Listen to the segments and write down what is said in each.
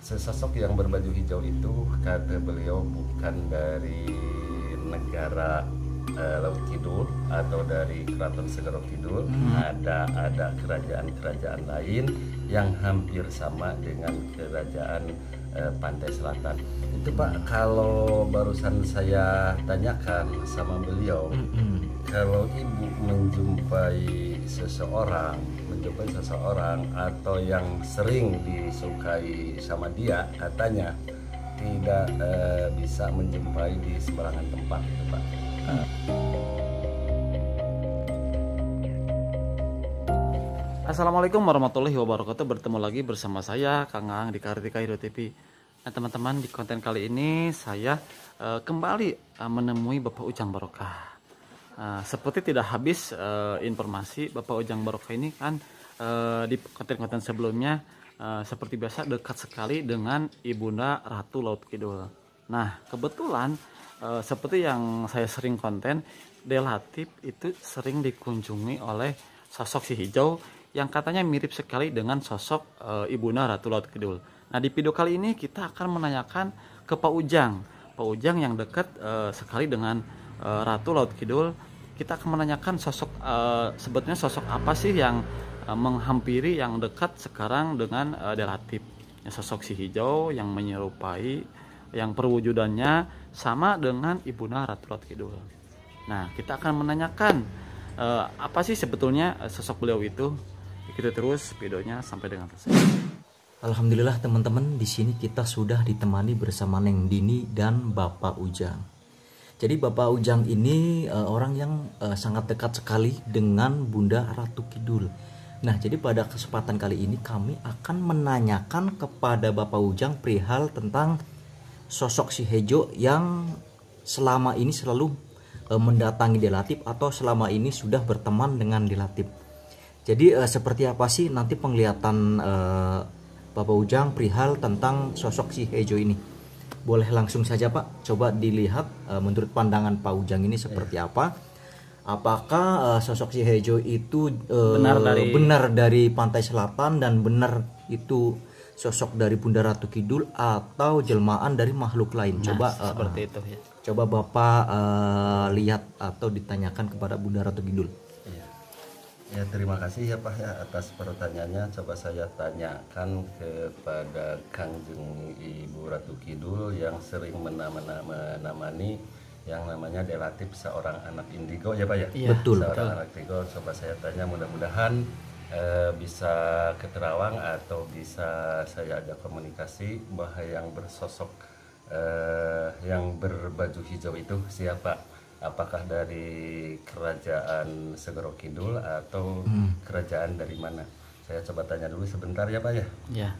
Sesosok yang berbaju hijau itu kata beliau bukan dari negara Laut Kidul atau dari Keraton Segoro Kidul. Ada kerajaan-kerajaan lain yang hampir sama dengan kerajaan Pantai Selatan. Itu Pak, kalau barusan saya tanyakan sama beliau, kalau ibu menjumpai seseorang atau yang sering disukai sama dia, katanya tidak bisa menjumpai di sembarangan tempat itu Pak. Assalamualaikum warahmatullahi wabarakatuh. Bertemu lagi bersama saya Kang Ang di Kartika Hero TV. Nah teman-teman, di konten kali ini saya kembali menemui Bapak Ujang Barokah. Seperti tidak habis informasi, Bapak Ujang Barokah ini kan di konten-konten sebelumnya seperti biasa dekat sekali dengan Ibunda Ratu Laut Kidul. Nah kebetulan seperti yang saya sering konten, Delatif itu sering dikunjungi oleh sosok si hijau yang katanya mirip sekali dengan sosok Ibunda Ratu Laut Kidul. Nah di video kali ini kita akan menanyakan ke Pak Ujang yang dekat sekali dengan Ratu Laut Kidul. Kita akan menanyakan sosok sebetulnya sosok apa sih yang menghampiri, yang dekat sekarang dengan Delatif. Ya, sosok si hijau yang menyerupai, yang perwujudannya sama dengan Ibunda Ratu Laut Kidul. Nah kita akan menanyakan apa sih sebetulnya sosok beliau itu. Ikuti terus videonya sampai dengan selesai. Alhamdulillah teman-teman, di sini kita sudah ditemani bersama Neng Dini dan Bapak Ujang. Jadi Bapak Ujang ini orang yang sangat dekat sekali dengan Bunda Ratu Kidul. Nah, jadi pada kesempatan kali ini kami akan menanyakan kepada Bapak Ujang perihal tentang sosok si Hejo yang selama ini selalu mendatangi Delatif atau selama ini sudah berteman dengan Delatif. Jadi seperti apa sih nanti penglihatan Bapak Ujang perihal tentang sosok si Hejo ini? Boleh langsung saja Pak, coba dilihat menurut pandangan Pak Ujang ini seperti apa? Apakah sosok si Hejo itu benar dari Pantai Selatan dan benar itu sosok dari Bunda Ratu Kidul atau jelmaan dari makhluk lain? Coba seperti itu ya. Coba Bapak lihat atau ditanyakan kepada Bunda Ratu Kidul. Ya, terima kasih ya Pak ya atas pertanyaannya. Coba saya tanyakan kepada Kangjeng Ibu Ratu Kidul yang sering menemani yang namanya Delatif, seorang anak indigo ya Pak ya? Iya, betul. Seorang anak indigo. Coba saya tanya, mudah-mudahan bisa ke Terawang atau bisa saya ajak komunikasi bahwa yang bersosok yang berbaju hijau itu siapa? Apakah dari kerajaan Segoro Kidul atau kerajaan dari mana? Saya coba tanya dulu sebentar ya Pak ya. Ya.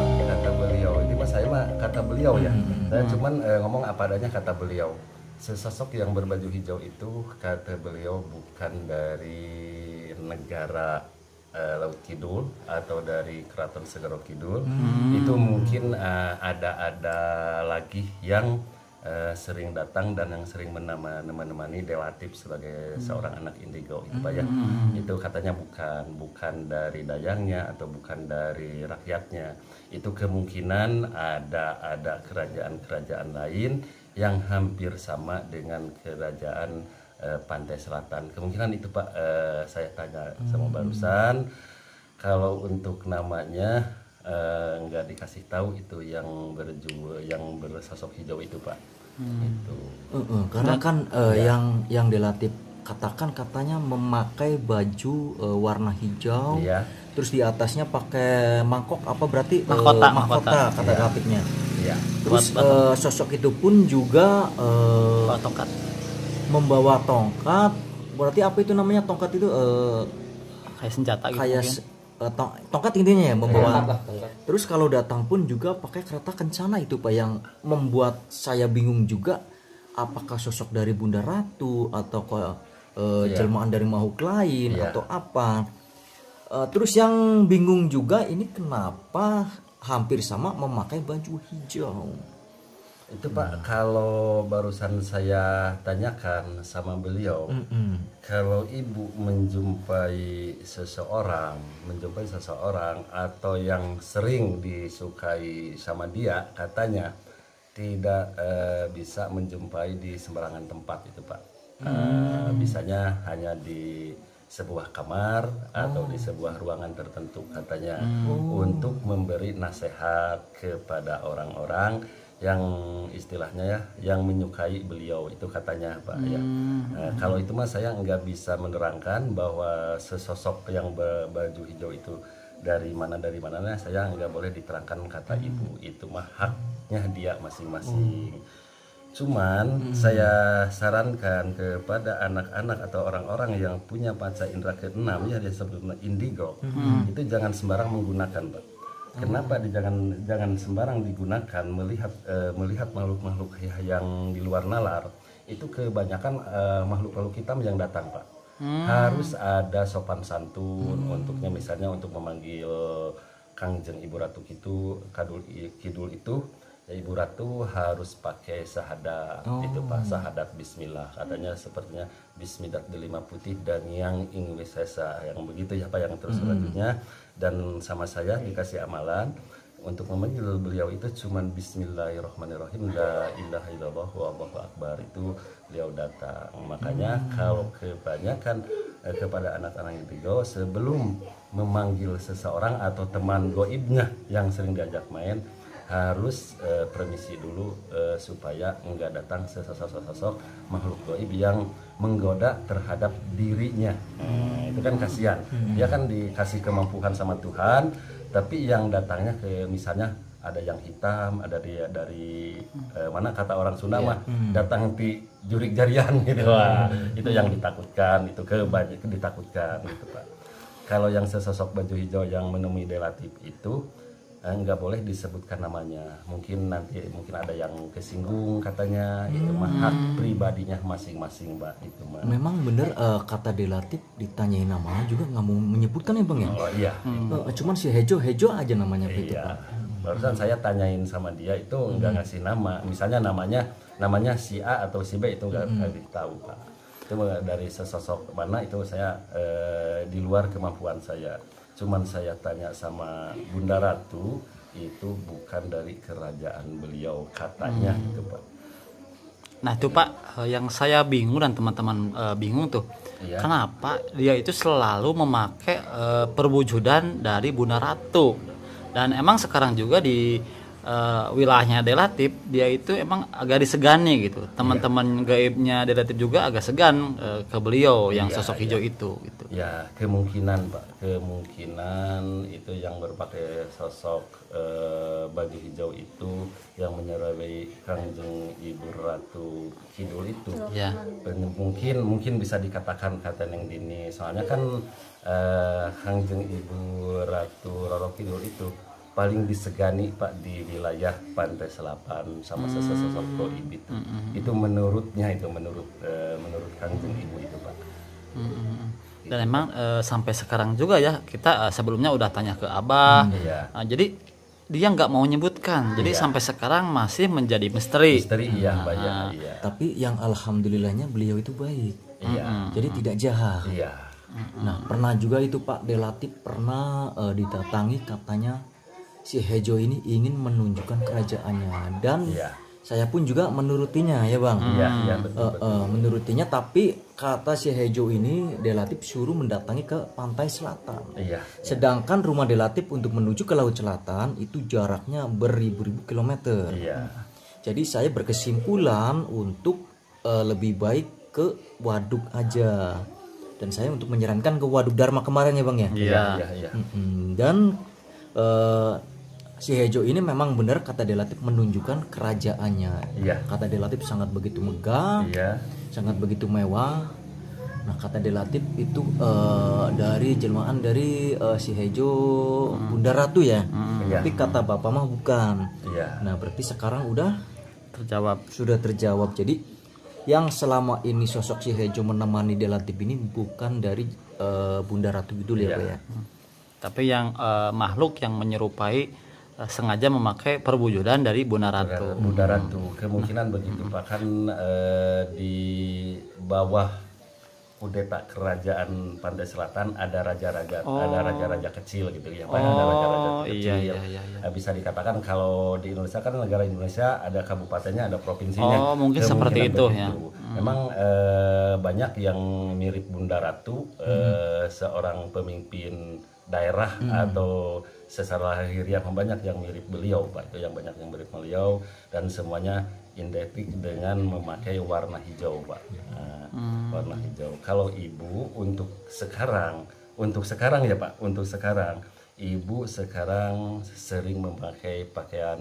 Kata beliau ini Mas, saya mah kata beliau ya. Saya cuman ngomong apa adanya kata beliau. Sesosok yang berbaju hijau itu kata beliau bukan dari negara Laut Kidul atau dari Keraton Segoro Kidul. Itu mungkin ada lagi yang sering datang dan yang sering menemani Delatif sebagai seorang anak indigo itu Pak ya. Itu katanya bukan dari dayangnya atau bukan dari rakyatnya. Itu kemungkinan ada kerajaan-kerajaan lain yang hampir sama dengan kerajaan Pantai Selatan. Kemungkinan itu Pak, saya tanya sama barusan. Kalau untuk namanya nggak dikasih tahu, itu yang bersosok hijau itu Pak. Itu. Karena kan yang Delatif katakan katanya memakai baju warna hijau, Iya. terus di atasnya pakai mangkok, apa berarti Mahkota. kata Iya. Delatifnya. Iya. Terus sosok itu pun juga Tongkat. membawa tongkat. Berarti apa itu namanya tongkat itu? Kayak senjata gitu. Kayak mungkin. tongkat intinya ya, membawa. Tongkat. Terus kalau datang pun juga pakai kereta kencana itu Pak, yang membuat saya bingung juga apakah sosok dari Bunda Ratu atau jelmaan dari makhluk lain Iya. atau apa. Terus yang bingung juga ini kenapa hampir sama memakai baju hijau. Itu Pak, kalau barusan saya tanyakan sama beliau, kalau ibu menjumpai seseorang atau yang sering disukai sama dia, katanya tidak bisa menjumpai di sembarangan tempat itu Pak. Bisanya hanya di sebuah kamar atau di sebuah ruangan tertentu katanya, untuk memberi nasihat kepada orang-orang yang istilahnya ya, yang menyukai beliau itu katanya Pak ya. Kalau itu mah saya nggak bisa menerangkan bahwa sesosok yang berbaju hijau itu dari mana saya nggak boleh diterangkan kata ibu, itu mah haknya dia masing-masing. Cuman saya sarankan kepada anak-anak atau orang-orang yang punya panca indera keenam ya, disebut indigo, itu jangan sembarang menggunakan Pak. Kenapa jangan sembarang digunakan melihat makhluk-makhluk yang di luar nalar itu, kebanyakan makhluk-makhluk hitam yang datang Pak. Harus ada sopan santun untuknya, misalnya untuk memanggil Kangjeng Ibu Ratu Kidul itu ya, Ibu Ratu harus pakai sahadat itu Pak, sahadat bismillah katanya, sepertinya bismidat delima putih dan yang Inggris sesa yang begitu ya Pak, yang terus selanjutnya. Dan sama saya dikasih amalan untuk memanggil beliau itu cuman bismillahirrahmanirrahim, la ilaha illallah wallahu akbar, itu beliau datang. Makanya kalau kebanyakan kepada anak-anak indigo, sebelum memanggil seseorang atau teman goibnya yang sering diajak main, harus permisi dulu supaya enggak datang sesosok makhluk goib yang menggoda terhadap dirinya. Itu kan kasihan. Dia kan dikasih kemampuan sama Tuhan, tapi yang datangnya ke misalnya ada yang hitam, ada dari mana kata orang Sunda mah datang di jurik jarian gitu. Wah, itu yang ditakutkan, itu ditakutkan gitu Pak. Kalau yang sesosok baju hijau yang menemui Delatif itu nggak boleh disebutkan namanya, mungkin ada yang kesinggung katanya, itu mah hak pribadinya masing-masing Pak, itu mah. Memang bener kata Delatif ditanyain namanya juga nggak mau menyebutkan ya Bang ya. Oh iya. Cuman si Hejo aja namanya gitu Iya. Pak. Barusan saya tanyain sama dia itu nggak ngasih nama, misalnya namanya si A atau si B itu nggak ditahu Pak. Itu dari sesosok mana itu saya di luar kemampuan saya. Cuman saya tanya sama Bunda Ratu, itu bukan dari kerajaan beliau katanya gitu Pak. Nah itu Pak, yang saya bingung dan teman-teman bingung tuh, Iya. kenapa dia itu selalu memakai perwujudan dari Bunda Ratu. Dan emang sekarang juga di wilayahnya Delatif, dia itu emang agak disegani gitu. Teman-teman gaibnya Delatif juga agak segan ke beliau yang sosok hijau itu gitu. Ya kemungkinan Pak, kemungkinan itu yang berpakai sosok baju hijau itu yang menyerupai Kangjeng Ibu Ratu Kidul itu. Ya. Mungkin bisa dikatakan kata Neng Dini, soalnya kan Kangjeng Ibu Ratu Roro Kidul itu paling disegani Pak di wilayah pantai selatan sama sesosok goib itu. Itu menurut Kangjeng Ibu itu Pak. Dan emang sampai sekarang juga ya, kita sebelumnya udah tanya ke Abah. Iya. Jadi dia nggak mau menyebutkan, jadi sampai sekarang masih menjadi misteri. Misteri iya Pak ya. Iya. Tapi yang alhamdulillahnya beliau itu baik. Iya. Jadi tidak jahat. Iya. Nah, pernah juga itu Pak Delatif pernah didatangi, katanya si Hejo ini ingin menunjukkan kerajaannya, dan saya pun juga menurutinya ya Bang. Iya, betul. Menurutinya, tapi kata si Hejo ini Delatif suruh mendatangi ke pantai selatan. Iya. Sedangkan rumah Delatif untuk menuju ke laut selatan itu jaraknya beribu-ribu kilometer. Iya. Jadi saya berkesimpulan untuk lebih baik ke Waduk aja. Dan saya untuk menyarankan ke Waduk Dharma kemarin ya Bang ya. Iya. Dan si Hejo ini memang benar kata Delatif menunjukkan kerajaannya. Iya. Kata Delatif sangat begitu megah, Iya. sangat begitu mewah. Nah kata Delatif itu dari jelmaan dari si Hejo Bunda Ratu ya. Tapi kata Bapak mah bukan. Iya. Nah berarti sekarang udah Terjawab. sudah terjawab. Jadi yang selama ini sosok si Hejo menemani Delatip ini bukan dari Bunda Ratu Kidul ya Pak ya. Tapi yang makhluk yang menyerupai sengaja memakai perwujudan dari Bunda Ratu. Bunda Ratu kemungkinan begitu Pak, kan di bawah kudeta kerajaan Pantai Selatan ada raja-raja kecil gitu ya Pak, ada raja-raja kecil. Iya. Bisa dikatakan kalau di Indonesia kan negara Indonesia ada kabupatennya, ada provinsinya. Mungkin seperti itu ya. Memang banyak yang mirip Bunda Ratu, seorang pemimpin daerah atau secara lahiriah banyak yang mirip beliau Pak, itu yang banyak yang mirip beliau, dan semuanya identik dengan memakai warna hijau Pak. Warna hijau. Kalau ibu untuk sekarang ya Pak, untuk sekarang ibu sekarang sering memakai pakaian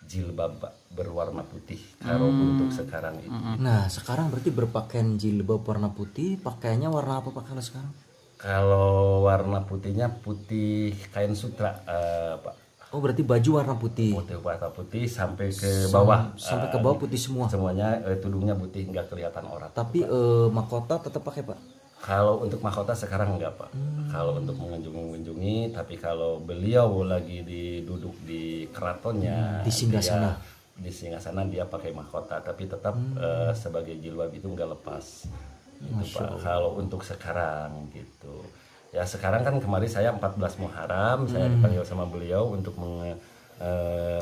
jilbab Pak, berwarna putih. Kalau untuk sekarang itu. Nah sekarang berarti berpakaian jilbab warna putih, pakaiannya warna apa Pak kalau sekarang? Kalau warna putihnya putih kain sutra Pak. Oh berarti baju warna putih. Warna putih sampai ke bawah. Sampai ke bawah putih semua. Semuanya tudungnya putih, nggak kelihatan orang. Tapi mahkota tetap pakai Pak? Kalau untuk mahkota sekarang enggak Pak. Kalau untuk mengunjungi, tapi kalau beliau lagi duduk di keratonnya, di singgasana. Di singgasana dia pakai mahkota, tapi tetap sebagai jilbab itu enggak lepas. Itu Pak. Kalau untuk sekarang gitu. Ya sekarang kan kemarin saya 14 Muharram, saya dipanggil sama beliau untuk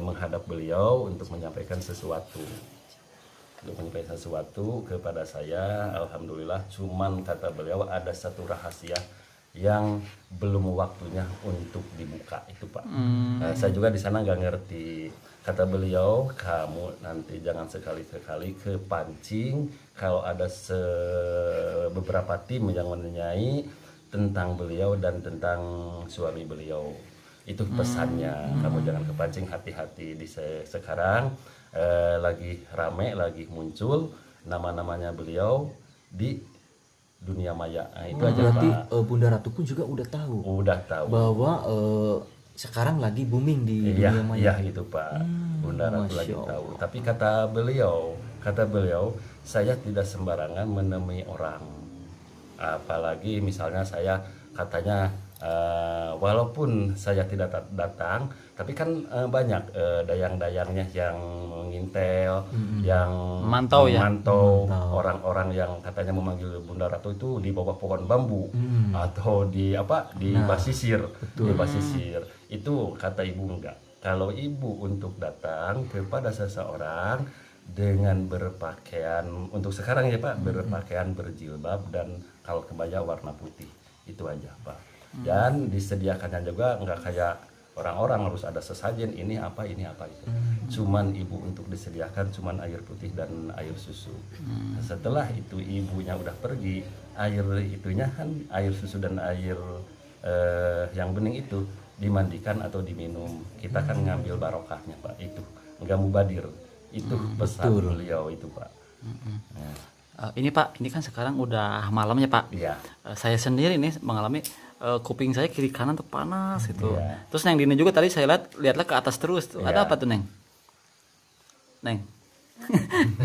menghadap beliau untuk menyampaikan sesuatu. Untuk menyampaikan sesuatu kepada saya, alhamdulillah. Cuman kata beliau ada satu rahasia yang belum waktunya untuk dibuka itu Pak. Saya juga di sana nggak ngerti. Kata beliau, kamu nanti jangan sekali-sekali kepancing kalau ada beberapa tim yang menanyai tentang beliau dan tentang suami beliau. Itu pesannya. Kamu jangan kepancing, hati-hati di sekarang. Lagi rame, lagi muncul nama-namanya beliau di dunia maya. Nah, itu aja berarti Pak. Bunda Ratu pun juga udah tahu bahwa sekarang lagi booming di dunia maya. Iya itu Pak. Bunda Ratu lagi tahu. Tapi kata beliau, saya tidak sembarangan menemui orang. Apalagi misalnya saya katanya walaupun saya tidak datang, tapi kan banyak dayang-dayangnya yang mengintel, yang memantau orang-orang yang katanya memanggil Bunda Ratu itu di bawah pohon bambu atau di basisir, di basisir. Itu kata ibu enggak. Kalau ibu untuk datang kepada seseorang dengan berpakaian untuk sekarang ya Pak, berpakaian berjilbab dan kalau kebaya warna putih, itu aja Pak. Dan disediakannya juga nggak kayak orang-orang harus ada sesajen ini apa itu. Cuman ibu untuk disediakan cuman air putih dan air susu. Setelah itu ibunya udah pergi, air itunya kan air susu dan air yang bening itu dimandikan atau diminum. Kita kan ngambil barokahnya Pak, itu nggak mubadir. Itu pesan beliau itu Pak. Ini Pak, ini kan sekarang udah malamnya Pak. Iya. Saya sendiri nih mengalami kuping saya kiri kanan tuh panas gitu. Terus Neng Dini juga tadi saya lihatlah ke atas terus. Ada apa tuh Neng?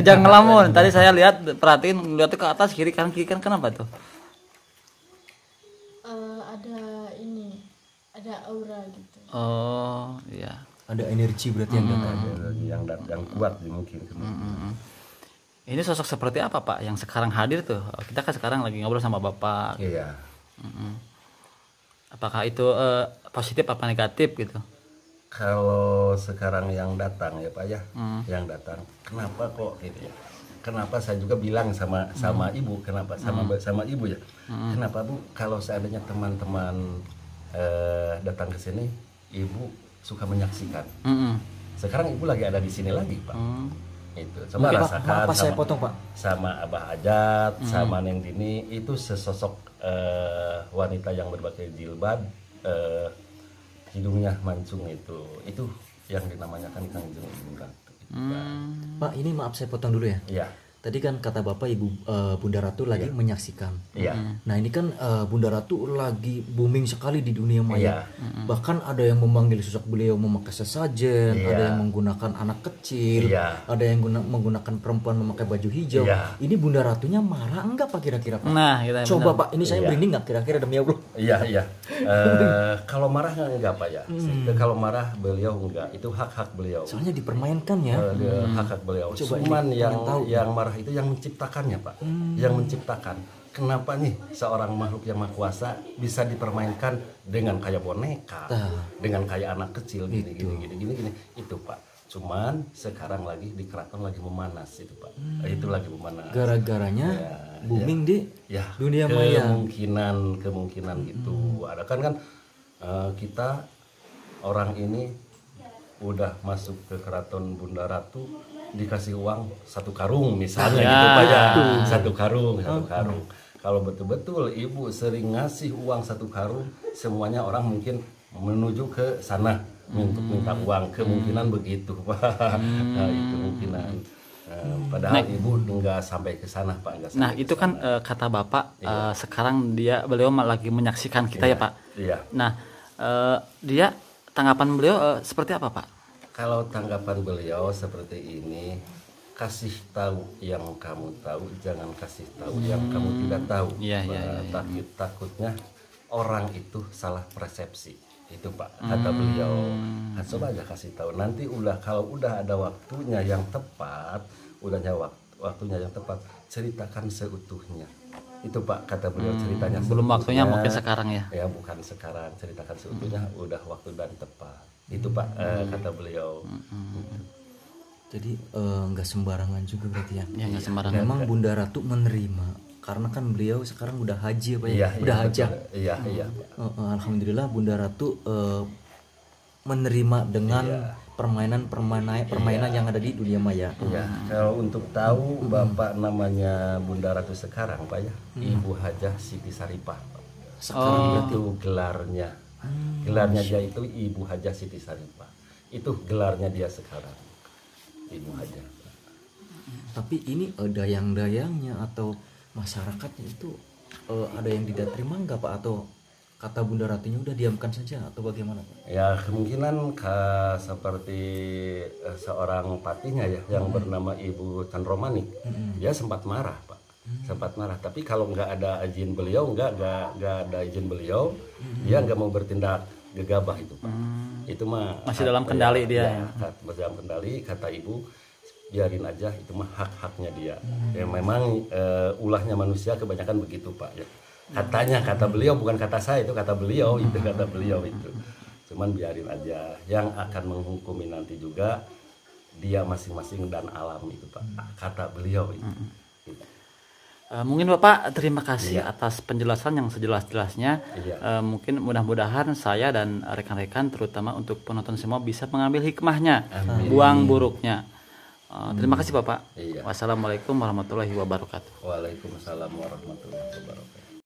Jangan ngelamun. Tadi saya perhatiin ke atas kiri kanan kenapa tuh? Ada aura gitu. Oh iya. Ada energi berarti yang kuat mungkin. Ini sosok seperti apa Pak yang sekarang hadir tuh? Kita kan sekarang lagi ngobrol sama Bapak. Iya. Apakah itu positif apa negatif gitu? Kalau sekarang yang datang ya Pak ya, yang datang. Kenapa kok gitu ya? Kenapa saya juga bilang sama ibu, kenapa sama ibu ya? Kenapa Bu? Kalau seandainya teman-teman datang ke sini, ibu suka menyaksikan. Sekarang ibu lagi ada di sini lagi Pak. Itu coba rasakan apa saya potong Pak, sama Abah Ajat, sama Neng Dini, itu sesosok wanita yang berbagai jilbab, hidungnya mancung itu yang dinamakan Kangjeng Ibu Ratu. Pak ini maaf saya potong dulu ya. Iya. Tadi kan kata Bapak Ibu Bunda Ratu lagi menyaksikan. Iya. Nah ini kan Bunda Ratu lagi booming sekali di dunia maya. Iya. Bahkan ada yang memanggil sosok beliau memakai sesajen, Iya. ada yang menggunakan anak kecil, Iya. ada yang menggunakan perempuan memakai baju hijau. Iya. Ini Bunda Ratunya marah enggak Pak kira-kira Pak? Nah, kita Coba benar. Pak, ini saya Iya. merinding nggak kira-kira demi Allah? Iya, iya. Kalau marah enggak Pak ya. Kalau marah beliau enggak, itu hak-hak beliau. Soalnya dipermainkan ya. Hak-hak beliau. Coba Cuman ini yang pengen tahu. yang marah itu yang menciptakannya Pak. Yang menciptakan. Kenapa nih seorang makhluk yang maha kuasa bisa dipermainkan dengan kayak boneka, dengan kayak anak kecil gini. Itu Pak. Cuman sekarang lagi di keraton lagi memanas itu Pak. Itu lagi memanas. Gara-garanya Ya, booming di Ya, dunia maya. kemungkinan gitu. Ada kan kita orang ini udah masuk ke keraton Bunda Ratu dikasih uang 1 karung misalnya gitu Pak ya. 1 karung. Kalau betul-betul ibu sering ngasih uang 1 karung, semuanya orang mungkin menuju ke sana untuk minta uang, kemungkinan begitu Pak. Nah, itu kemungkinan. Padahal ibu nggak sampai ke sana Pak. Nggak Nah sampai itu ke kan sana. kata Bapak sekarang beliau lagi menyaksikan kita ya Pak. Iya. Nah dia tanggapan beliau seperti apa Pak? Kalau tanggapan beliau seperti ini, kasih tahu yang kamu tahu, jangan kasih tahu yang kamu tidak tahu. Iya, iya, Takutnya orang itu salah persepsi. Itu Pak, kata beliau. Coba aja kasih tahu. Nanti kalau udah ada waktunya yang tepat, waktunya yang tepat, ceritakan seutuhnya. Itu Pak, kata beliau, ceritanya Belum waktunya seutuhnya. mungkin sekarang ya. Ya bukan sekarang, ceritakan seutuhnya, udah waktu dan tepat. Itu Pak, kata beliau. Jadi nggak sembarangan juga berarti ya. Ya nggak sembarangan. Memang Bunda Ratu menerima karena kan beliau sekarang udah haji ya Pak ya. Iya, Udah iya, hajah. betul. Iya Pak. Alhamdulillah Bunda Ratu menerima dengan permainan yang ada di dunia maya. Iya, kalau untuk tahu Bapak namanya Bunda Ratu sekarang Pak ya, Ibu Hajah Siti Saripah. Sekarang Itu gelarnya. Gelarnya dia itu Ibu Hajah Siti Saripah. Itu gelarnya dia sekarang. Ibu Hajah. tapi ini dayang-dayangnya atau masyarakatnya itu ada yang tidak terima nggak Pak, atau kata Bunda Ratunya udah diamkan saja atau bagaimana Pak? Ya kemungkinan seperti seorang patinya ya yang bernama Ibu Tan Romanik, dia sempat marah Pak, sempat marah. Tapi kalau nggak ada izin beliau, nggak ada izin beliau, dia nggak mau bertindak gegabah itu Pak. Itu mah masih dalam kendali dia. Ya, masih dalam kendali, kata Ibu. Biarin aja, itu mah hak-haknya dia. Ya memang ulahnya manusia kebanyakan begitu Pak ya. Katanya, kata beliau, bukan kata saya, itu kata beliau, itu kata beliau itu. Cuman biarin aja, yang akan menghukumi nanti juga dia masing-masing dan alam itu Pak, kata beliau itu. Mungkin Bapak terima kasih atas penjelasan yang sejelas-jelasnya. Mungkin mudah-mudahan saya dan rekan-rekan terutama untuk penonton semua bisa mengambil hikmahnya, buang buruknya. Terima kasih Bapak. Wassalamualaikum warahmatullahi wabarakatuh. Waalaikumsalam warahmatullahi wabarakatuh.